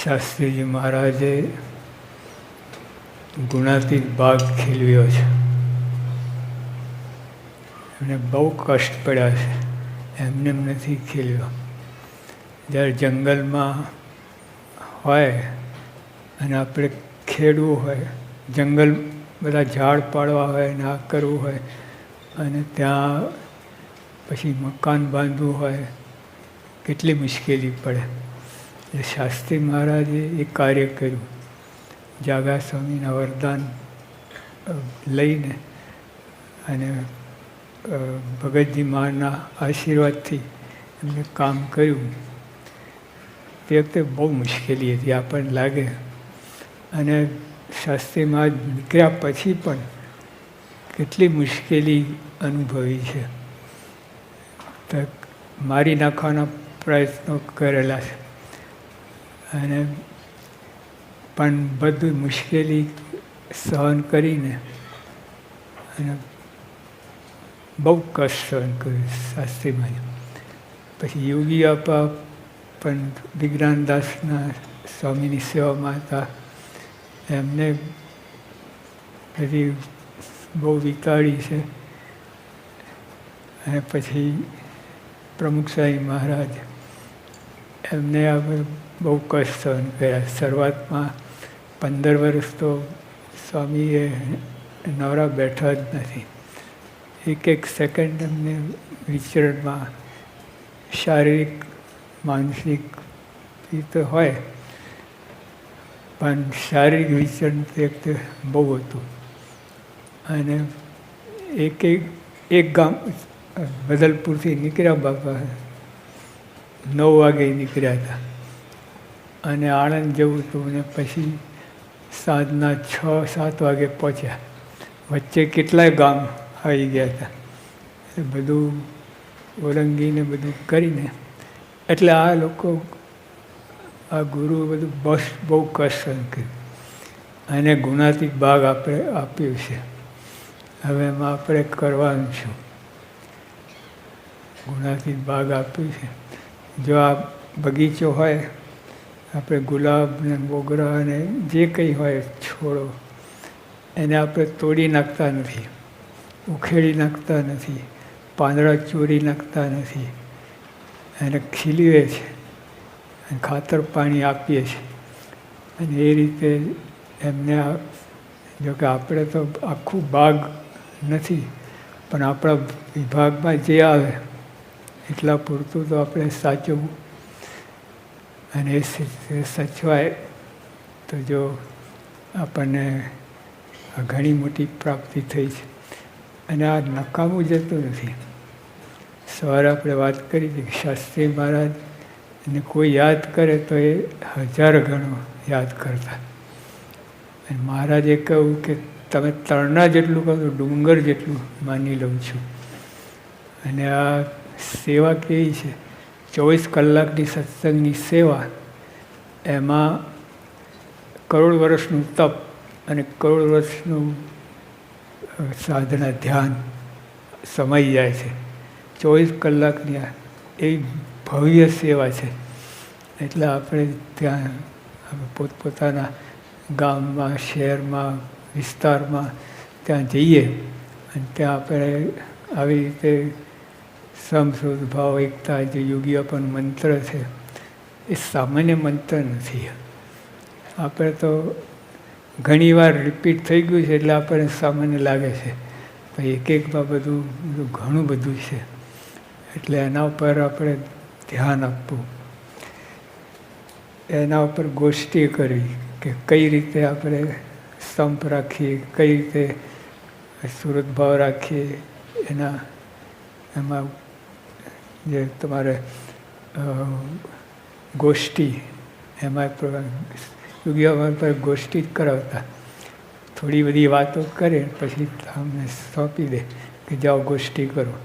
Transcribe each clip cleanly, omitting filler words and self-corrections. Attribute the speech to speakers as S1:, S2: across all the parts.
S1: શાસ્ત્રીજી મહારાજે ગુણાતીત ભાગ ખીલવ્યો છે. એમને બહુ કષ્ટ પડ્યા છે, એમને નથી ખીલ્યો. જ્યારે જંગલમાં હોય અને આપણે ખેડવું હોય, જંગલ બધા ઝાડ પાડવા હોય ને આ કરવું હોય, અને ત્યાં પછી મકાન બાંધવું હોય, કેટલી મુશ્કેલી પડે. એ શાસ્ત્રી મહારાજે એ કાર્ય કર્યું. જાગા સ્વામીના વરદાન લઈને અને ભગતજી મહારાજના આશીર્વાદથી એમને કામ કર્યું. તે વખતે બહુ મુશ્કેલી હતી આપણને લાગે. અને શાસ્ત્રી મહારાજ નીકળ્યા પછી પણ કેટલી મુશ્કેલી અનુભવી છે. તો મારી નાખવાના પ્રયત્નો કરેલા છે, અને પણ બધું મુશ્કેલી સહન કરીને અને બહુ કષ્ટ સહન કર્યું શાસ્ત્રીમાં. પછી યોગી આપા પણ વિજ્ઞાનદાસના સ્વામીની સેવામાં હતા. એમને બધી બહુ વિતાડી છે. અને પછી પ્રમુખ સ્વામી મહારાજ, એમને આપણે બહુ કષ્ટ સહન કર્યા. શરૂઆતમાં 15 વર્ષ તો સ્વામીએ નવરા બેઠા જ નથી. એક સેકન્ડ એમને વિચરણમાં શારીરિક માનસિક તો હોય, પણ શારીરિક વિચરણ તે વખતે બહુ હતું. અને એક ગામ બદલપુરથી નીકળ્યા બાપા, 9 વાગે નીકળ્યા હતા, અને આણંદ જવું હતું. અને પછી સાંજના 6-7 વાગે પહોંચ્યા. વચ્ચે કેટલાય ગામ આવી ગયા હતા. એ બધું ઓળંગીને બધું કરીને, એટલે આ લોકો, આ ગુરુએ બધું બહુ કષ્ટ સહન કર્યું. અને ગુણાતીત ભાગ આપણે આપ્યું છે. હવે એમાં આપણે કરવાનું છું. ગુણાતીત ભાગ આપ્યું છે. જો આ બગીચો હોય, આપણે ગુલાબ ને મોગરા ને જે કંઈ હોય છોડો, એને આપણે તોડી નાખતા નથી, ઉખેડી નાખતા નથી, પાંદડા ચોરી નાખતા નથી. એને ખીલીએ છે, અને ખાતર પાણી આપીએ છીએ. અને એ રીતે એમને જો કે આપણે તો આખું બાગ નથી, પણ આપણા વિભાગમાં જે આવે એટલા પૂરતું તો આપણે સાચવવું. અને એ સચવાય તો જો આપણને ઘણી મોટી પ્રાપ્તિ થઈ છે. અને આ નકામું જતું નથી. સવારે આપણે વાત કરી હતી કે શાસ્ત્રી મહારાજ એને કોઈ યાદ કરે તો એ 1000 ગણો યાદ કરતા. અને મહારાજે કહ્યું કે તમે તરણા જેટલું કહો તો ડુંગર જેટલું માની લઉં છું. અને આ સેવા કેવી છે, 24 કલાકની સત્સંગની સેવા, એમાં કરોડ વર્ષનું તપ અને કરોડ વર્ષનું સાધના ધ્યાન સમાઈ જાય છે. 24 કલાકની એ ભવ્ય સેવા છે. એટલે આપણે ત્યાં પોતપોતાના ગામમાં, શહેરમાં, વિસ્તારમાં ત્યાં જઈએ, અને ત્યાં આપણે આવી રીતે સમસુદ ભાવ એકતા જે યોગીઓ પણ મંત્ર છે, એ સામાન્ય મંત્ર નથી. આપણે તો ઘણી વાર રિપીટ થઈ ગયું છે એટલે આપણને સામાન્ય લાગે છે, પણ એકમાં બધું ઘણું બધું છે. એટલે એના ઉપર આપણે ધ્યાન આપવું, એના ઉપર ગોષ્ઠી કરવી કે કઈ રીતે આપણે સંપ રાખીએ, કઈ રીતે સુરત ભાવ રાખીએ. એમાં જે તમારે ગોષ્ઠી, એમાં યોગી અમારી પાસે ગોષ્ઠી જ કરાવતા. થોડી બધી વાતો કરે પછી અમને સોંપી દે કે જાઓ ગોષ્ઠી કરો,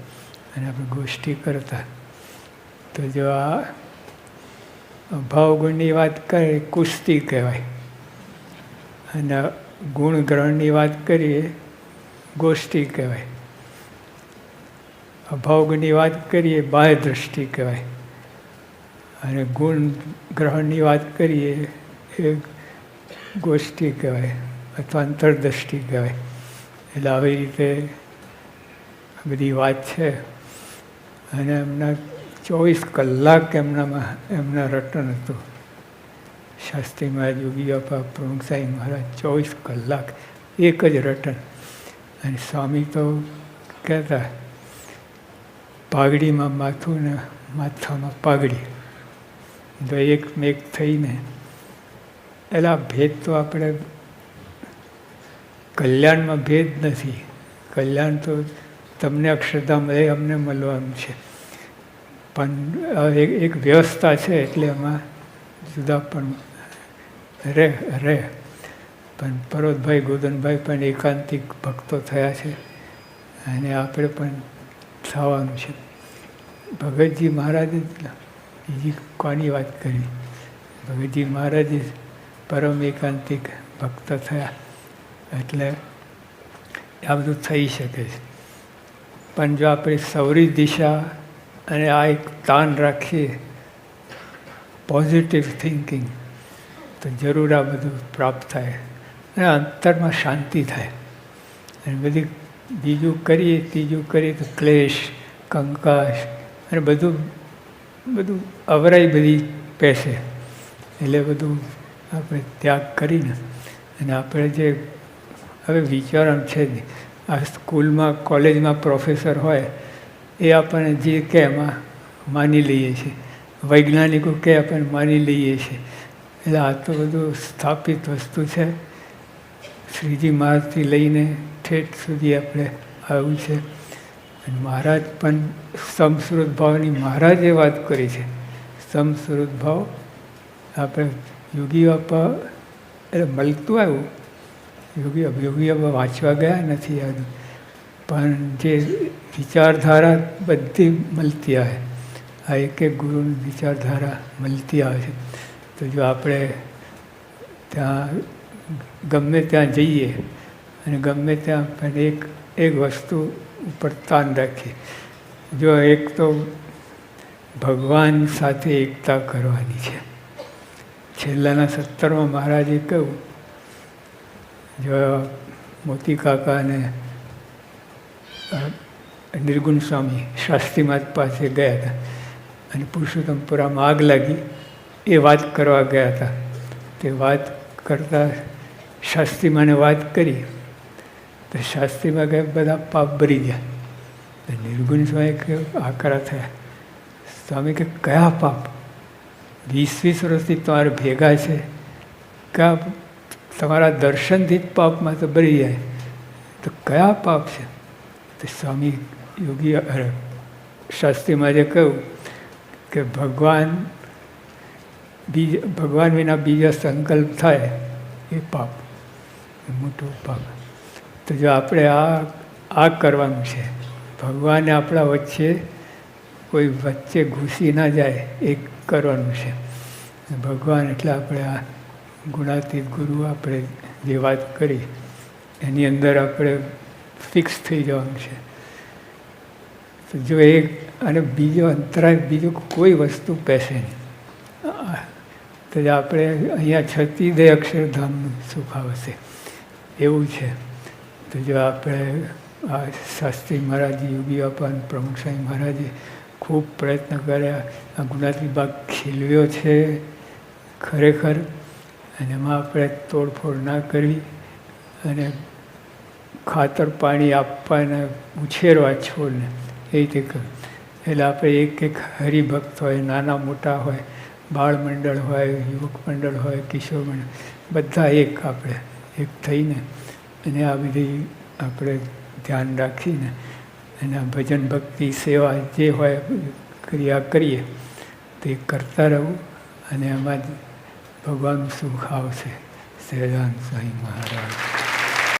S1: અને આપણે ગોષ્ઠી કરતા. તો જો આ ભાવગુણની વાત કરે કુસ્તી કહેવાય, અને ગુણ ગ્રહણની વાત કરીએ ગોષ્ઠી કહેવાય. અભાવગુણની વાત કરીએ બાહ્ય દ્રષ્ટિ કહેવાય, અને ગુણ ગ્રહણની વાત કરીએ એ ગોષ્ઠી કહેવાય અથવા અંતરદ્રષ્ટિ કહેવાય. એટલે આવી રીતે બધી વાત છે. અને એમના 24 કલાક એમના રટન હતું. શાસ્ત્રી મહારાજ, યોગી બાપા, પ્રમુખ સાહેબ મહારાજ 24 કલાક એક જ રટન. અને સ્વામી તો કહેતા પાઘડીમાં માથું ને માથામાં પાઘડી, તો એક થઈને. એટલે આ ભેદ તો આપણે કલ્યાણમાં ભેદ નથી. કલ્યાણ તો તમને અક્ષરધામ મળે, અમને મળવાનું છે. પણ એક વ્યવસ્થા છે એટલે એમાં જુદા પણ રહે. પણ પર્વતભાઈ, ગોદનભાઈ પણ એકાંતિક ભક્તો થયા છે અને આપણે પણ થવાનું છે. ભગતજી મહારાજે બીજી કોની વાત કરી? ભગતજી મહારાજે પરમ એકાંતિક ભક્ત થયા. એટલે આ બધું થઈ શકે છે. પણ જો આપણે સૌરી દિશા અને આ એક તાન રાખીએ, પોઝિટિવ થિંકિંગ, તો જરૂર આ બધું પ્રાપ્ત થાય અને અંતરમાં શાંતિ થાય. અને બધી બીજું કરીએ, ત્રીજું કરીએ તો ક્લેશ, કંકાશ અને બધું અવરાઈ બધી પેસે. એટલે બધું આપણે ત્યાગ કરીને અને આપણે જે હવે વિચારણ છે જ, આ સ્કૂલમાં કોલેજમાં પ્રોફેસર હોય એ આપણને જે કે એમાં માની લઈએ છીએ, વૈજ્ઞાનિકો કે આપણને માની લઈએ છીએ. એટલે આ તો બધું સ્થાપિત વસ્તુ છે. શ્રીજી મહારાજથી લઈને ઠેઠ સુધી આપણે આવ્યું છે. અને મહારાજ પણ સમશ્રુત ભાવની મહારાજે વાત કરી છે. સમશ્રુત ભાવ આપણે યોગી બાપા એટલે મળતું આવ્યું. યોગી બાપા વાંચવા ગયા નથી યાદ, પણ જે વિચારધારા બધી મળતી આવે. આ એક ગુરુની વિચારધારા મળતી આવે છે. તો જો આપણે ત્યાં ગમે ત્યાં જઈએ અને ગમે ત્યાં પણ એક વસ્તુ ઉપર તાન રાખીએ. જો એક તો ભગવાન સાથે એકતા કરવાની છે. છેલ્લાના 70માં મહારાજે કહ્યું, જો મોતી કાકા અને નિર્ગુણ સ્વામી શાસ્ત્રી મહારાજ પાસે ગયા હતા અને પુરુષોત્તમપુરામાં આગ લાગી, એ વાત કરવા ગયા હતા. તે વાત કરતાં શાસ્ત્રીમાને વાત કરી તો શાસ્ત્રીમાં ગયા બધા પાપ ભરી ગયા. તો નિર્ગુણ સ્વામી કે આકરા થયા. સ્વામી કે કયા પાપ? 20 વર્ષથી તમારે ભેગા છે, કયા તમારા દર્શનથી જ પાપમાં તો ભરી જાય, તો કયા પાપ છે? તો સ્વામી યોગી શાસ્ત્રીમાં જે કહ્યું કે ભગવાન વિના બીજા સંકલ્પ થાય એ પાપ, એ મોટું પાપ. તો જો આપણે આ કરવાનું છે, ભગવાને આપણા વચ્ચે કોઈ વચ્ચે ઘૂસી ના જાય એ કરવાનું છે. ભગવાન એટલે આપણે આ ગુણાતીત ગુરુ આપણે જે વાત કરી એની અંદર આપણે ફિક્સ થઈ જવાનું છે. તો જો એક અને બીજો અંતરાય બીજો કોઈ વસ્તુ પેસે નહીં. તો આપણે અહીંયા છતીદય અક્ષરધામનું સુખ આવશે એવું છે. તો જો આપણે આ શાસ્ત્રી મહારાજ, યોગી બાપા, પ્રમુખ સાહેબ મહારાજે ખૂબ પ્રયત્ન કર્યા. આ ગુણાતીત ભાગ ખીલવ્યો છે ખરેખર. અને એમાં આપણે તોડફોડ ના કરવી અને ખાતર પાણી આપવાને ઉછેરવા છોડને એ રીતે કરવું. એટલે આપણે એક હરિભક્ત હોય, નાના મોટા હોય, બાળ મંડળ હોય, યુવક મંડળ હોય, કિશોર મંડળ, બધા આપણે એક થઈને અને આ બધી આપણે ધ્યાન રાખીને અને આ ભજન ભક્તિ સેવા જે હોય ક્રિયા કરીએ તે કરતા રહું અને એમાં જ ભગવાનનું સુખ આવશે. સહજાનંદ સ્વામી મહારાજ.